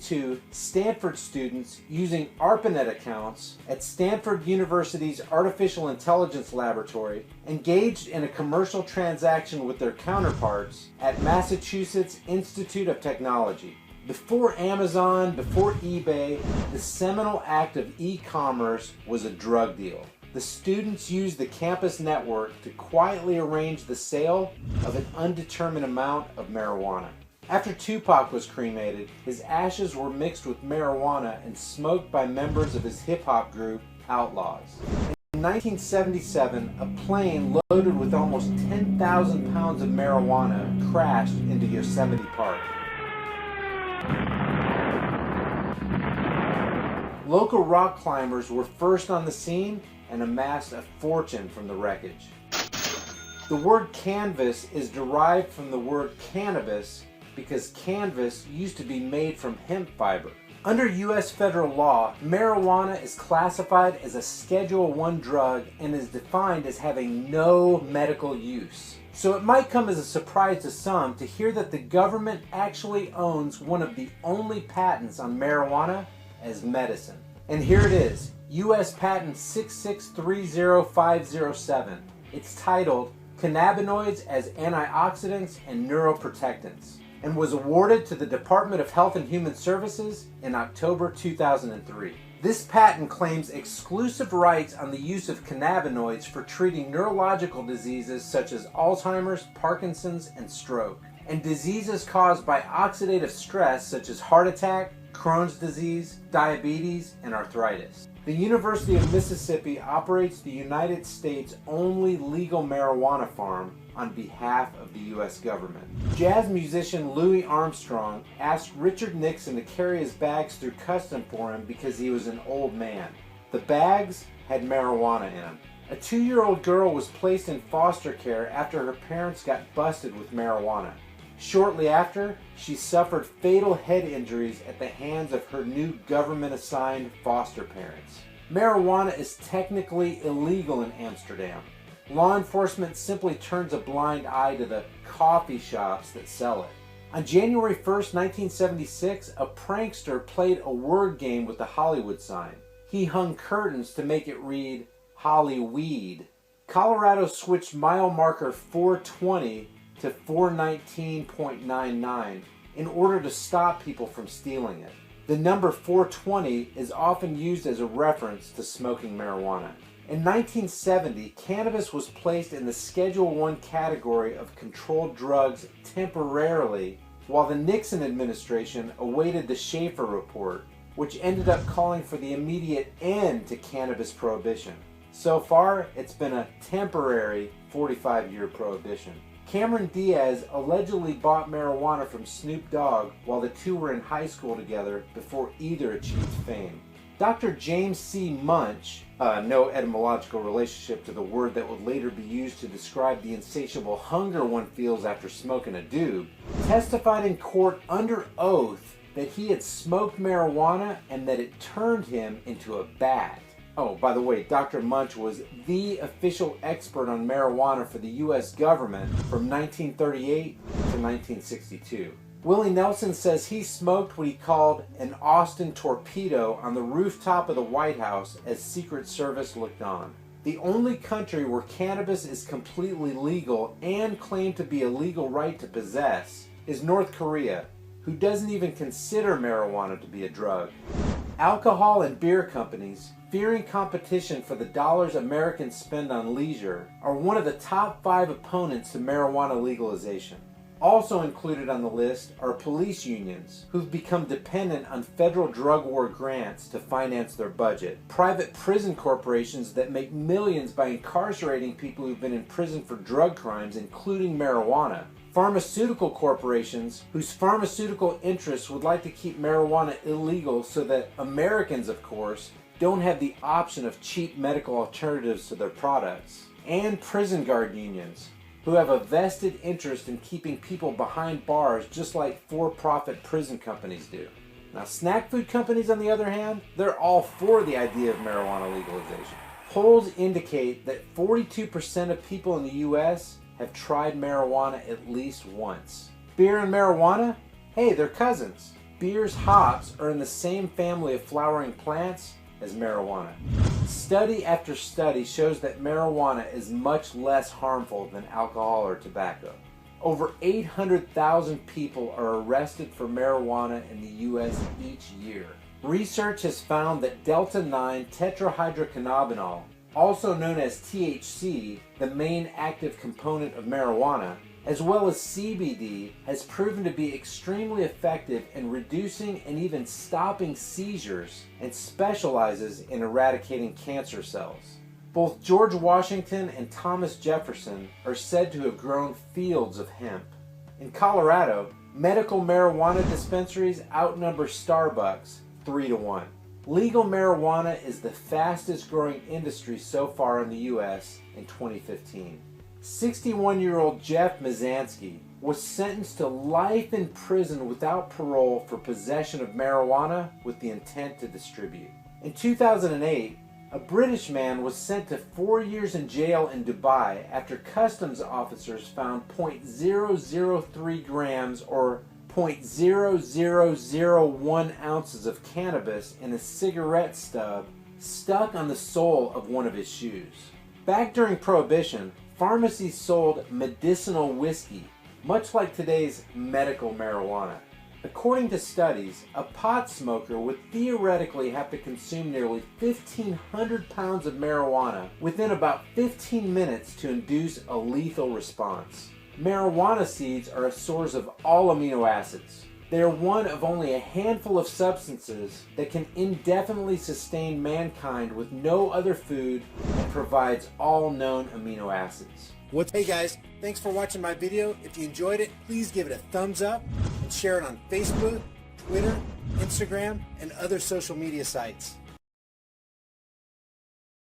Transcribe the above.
Stanford students using ARPANET accounts at Stanford University's Artificial Intelligence Laboratory engaged in a commercial transaction with their counterparts at Massachusetts Institute of Technology. Before Amazon, before eBay, the seminal act of e-commerce was a drug deal. The students used the campus network to quietly arrange the sale of an undetermined amount of marijuana. After Tupac was cremated, his ashes were mixed with marijuana and smoked by members of his hip-hop group, Outlaws. In 1977, a plane loaded with almost 10,000 pounds of marijuana crashed into Yosemite Park. Local rock climbers were first on the scene and amassed a fortune from the wreckage. The word canvas is derived from the word cannabis because canvas used to be made from hemp fiber. Under U.S. federal law, marijuana is classified as a Schedule I drug and is defined as having no medical use. So it might come as a surprise to some to hear that the government actually owns one of the only patents on marijuana as medicine. And here it is, U.S. Patent 6630507. It's titled Cannabinoids as Antioxidants and Neuroprotectants, and was awarded to the Department of Health and Human Services in October 2003. This patent claims exclusive rights on the use of cannabinoids for treating neurological diseases such as Alzheimer's, Parkinson's, and stroke, and diseases caused by oxidative stress such as heart attack, Crohn's disease, diabetes, and arthritis. The University of Mississippi operates the United States' only legal marijuana farm on behalf of the U.S. government. Jazz musician Louis Armstrong asked Richard Nixon to carry his bags through custom for him because he was an old man. The bags had marijuana in them. A 2-year-old girl was placed in foster care after her parents got busted with marijuana. Shortly after, she suffered fatal head injuries at the hands of her new government-assigned foster parents. Marijuana is technically illegal in Amsterdam. Law enforcement simply turns a blind eye to the coffee shops that sell it. On January 1st, 1976, a prankster played a word game with the Hollywood sign. He hung curtains to make it read Hollyweed. Colorado switched mile marker 420 to 419.99 in order to stop people from stealing it. The number 420 is often used as a reference to smoking marijuana. In 1970, cannabis was placed in the Schedule I category of controlled drugs temporarily while the Nixon administration awaited the Schaefer Report, which ended up calling for the immediate end to cannabis prohibition. So far, it's been a temporary 45-year prohibition. Cameron Diaz allegedly bought marijuana from Snoop Dogg while the two were in high school together before either achieved fame. Dr. James C. Munch, no etymological relationship to the word that would later be used to describe the insatiable hunger one feels after smoking a doob, testified in court under oath that he had smoked marijuana and that it turned him into a bat. Oh, by the way, Dr. Munch was the official expert on marijuana for the U.S. government from 1938 to 1962. Willie Nelson says he smoked what he called an Austin torpedo on the rooftop of the White House as Secret Service looked on. The only country where cannabis is completely legal and claimed to be a legal right to possess is North Korea, who doesn't even consider marijuana to be a drug. Alcohol and beer companies, fearing competition for the dollars Americans spend on leisure, are one of the top 5 opponents to marijuana legalization. Also included on the list are police unions, who've become dependent on federal drug war grants to finance their budget, private prison corporations that make millions by incarcerating people who've been in prison for drug crimes, including marijuana, pharmaceutical corporations whose pharmaceutical interests would like to keep marijuana illegal so that Americans, of course, don't have the option of cheap medical alternatives to their products, and prison guard unions, who have a vested interest in keeping people behind bars just like for-profit prison companies do. Now, snack food companies, on the other hand, they're all for the idea of marijuana legalization. Polls indicate that 42% of people in the U.S. have tried marijuana at least once. Beer and marijuana? Hey, they're cousins. beer's hops are in the same family of flowering plants as marijuana. Study after study shows that marijuana is much less harmful than alcohol or tobacco. Over 800,000 people are arrested for marijuana in the U.S. each year. Research has found that delta-9 tetrahydrocannabinol, also known as THC, the main active component of marijuana, as well as CBD, has proven to be extremely effective in reducing and even stopping seizures and specializes in eradicating cancer cells. Both George Washington and Thomas Jefferson are said to have grown fields of hemp. In Colorado, medical marijuana dispensaries outnumber Starbucks 3-1. Legal marijuana is the fastest growing industry so far in the U.S. in 2015. 61-year-old Jeff Mizanskey was sentenced to life in prison without parole for possession of marijuana with the intent to distribute. In 2008, a British man was sent to 4 years in jail in Dubai after customs officers found .003 grams or .0001 ounces of cannabis in a cigarette stub stuck on the sole of one of his shoes. Back during Prohibition, pharmacies sold medicinal whiskey, much like today's medical marijuana. According to studies, a pot smoker would theoretically have to consume nearly 1,500 pounds of marijuana within about 15 minutes to induce a lethal response. Marijuana seeds are a source of all amino acids. They are one of only a handful of substances that can indefinitely sustain mankind with no other food and provides all known amino acids. Hey guys, thanks for watching my video. If you enjoyed it, please give it a thumbs up and share it on Facebook, Twitter, Instagram, and other social media sites.